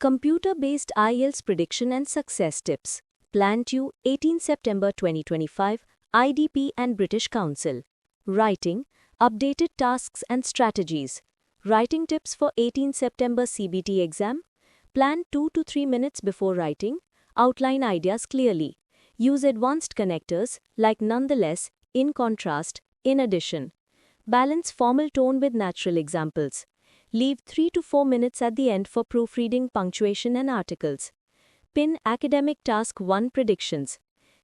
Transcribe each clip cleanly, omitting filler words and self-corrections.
Computer-based IELTS prediction and success tips. Plan to 18 September 2025, IDP and British Council. Writing, updated tasks and strategies. Writing tips for 18 September CBT exam. Plan 2 to 3 minutes before writing. Outline ideas clearly. Use advanced connectors like nonetheless, in contrast, in addition. Balance formal tone with natural examples. Leave 3 to 4 minutes at the end for proofreading, punctuation and articles. Pin Academic Task 1 Predictions.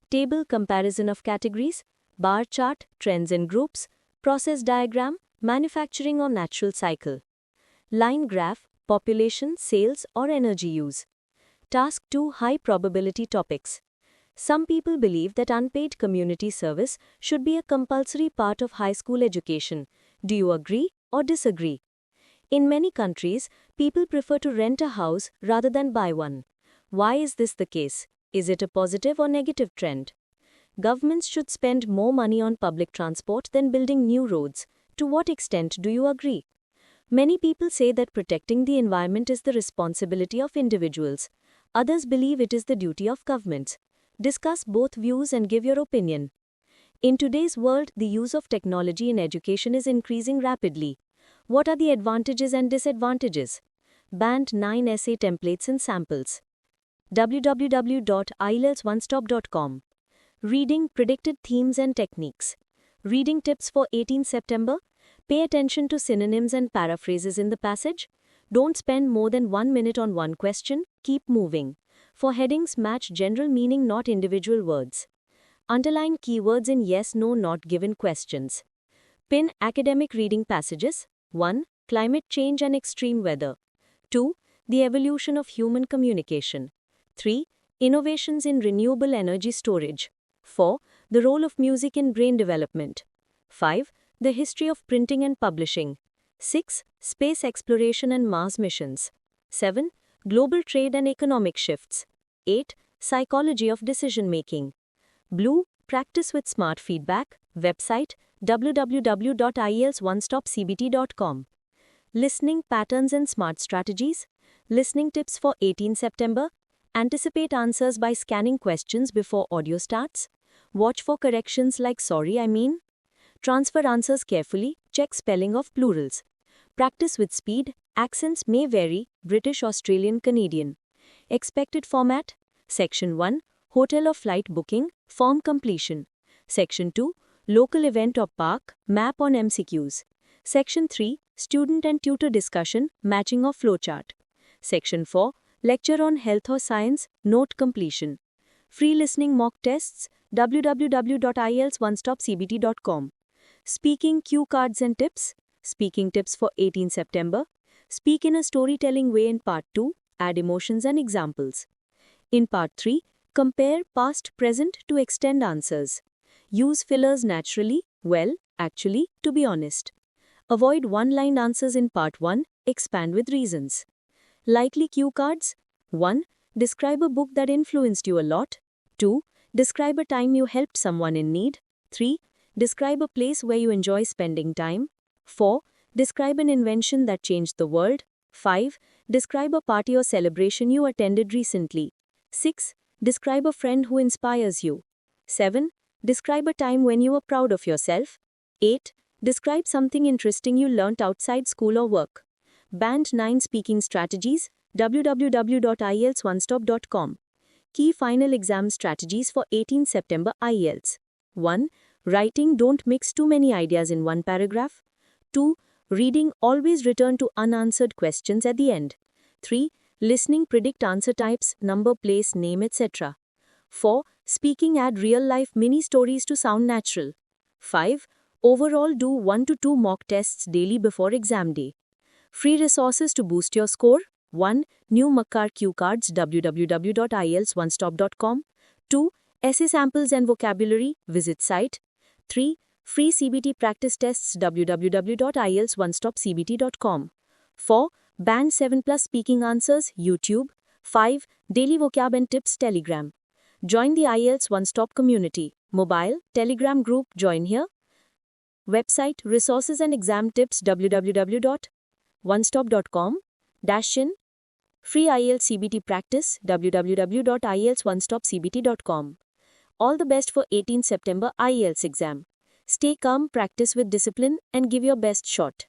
Table comparison of categories, bar chart, trends in groups, process diagram, manufacturing or natural cycle. Line graph, population, sales or energy use. Task 2 High probability topics. Some people believe that unpaid community service should be a compulsory part of high school education. Do you agree or disagree? In many countries, people prefer to rent a house rather than buy one. Why is this the case? Is it a positive or negative trend? Governments should spend more money on public transport than building new roads. To what extent do you agree? Many people say that protecting the environment is the responsibility of individuals. Others believe it is the duty of governments. Discuss both views and give your opinion. In today's world, the use of technology in education is increasing rapidly. What are the advantages and disadvantages? Band 9 essay templates and samples. www.ielts1stop.com. Reading predicted themes and techniques. Reading tips for 18 September. Pay attention to synonyms and paraphrases in the passage. Don't spend more than 1 minute on one question. Keep moving. For headings, match general meaning, not individual words. Underline keywords in yes, no, not given questions. Pin academic reading passages. 1. Climate change and extreme weather. 2. The evolution of human communication. 3. Innovations in renewable energy storage. 4. The role of music in brain development. 5. The history of printing and publishing. 6. Space exploration and Mars missions. 7. Global trade and economic shifts. 8. Psychology of decision making. Blue, practice with smart feedback. Website www.ielts1stopcbt.com. Listening patterns and smart strategies. Listening tips for 18 September. Anticipate answers by scanning questions before audio starts. Watch for corrections like sorry, I mean. Transfer answers carefully. Check spelling of plurals. Practice with speed. Accents may vary. British, Australian, Canadian. Expected format. Section 1. Hotel or flight booking. Form completion. Section 2. Local event or park. Map on MCQs. Section 3. Student and tutor discussion. Matching of flowchart. Section 4. Lecture on health or science. Note completion. Free listening mock tests. www.ielts1stopcbt.com. Speaking cue cards and tips. Speaking tips for 18 September. Speak in a storytelling way in Part 2. Add emotions and examples. In Part 3, compare past, present to extend answers. Use fillers naturally, well, actually, to be honest. Avoid one-line answers in Part 1. Expand with reasons. Likely cue cards. 1. Describe a book that influenced you a lot. 2. Describe a time you helped someone in need. 3. Describe a place where you enjoy spending time. 4. Describe an invention that changed the world. 5. Describe a party or celebration you attended recently. 6. Describe a friend who inspires you. 7. Describe a time when you were proud of yourself. 8. Describe something interesting you learnt outside school or work. Band 9 Speaking Strategies. www.ielts1stop.com. Key final exam strategies for 18 September IELTS. 1. Writing, don't mix too many ideas in one paragraph. 2. Reading, always return to unanswered questions at the end. 3. Listening, predict answer types, number, place, name, etc. 4. Speaking, add real-life mini stories to sound natural. 5. Overall, do 1 to 2 mock tests daily before exam day. Free resources to boost your score. 1. New Makkar cue cards, www.ielts1stop.com. 2. Essay samples and vocabulary, visit site. 3. Free CBT practice tests, www.ielts1stopcbt.com. 4. Band 7 plus speaking answers, YouTube. 5. Daily vocab and tips, Telegram. Join the IELTS One Stop community. Mobile, Telegram group, join here. Website, resources and exam tips, www.onestop.com. Dash in Free IELTS CBT practice, www.ielts1stopcbt.com. All the best for 18 September IELTS exam. Stay calm, practice with discipline, and give your best shot.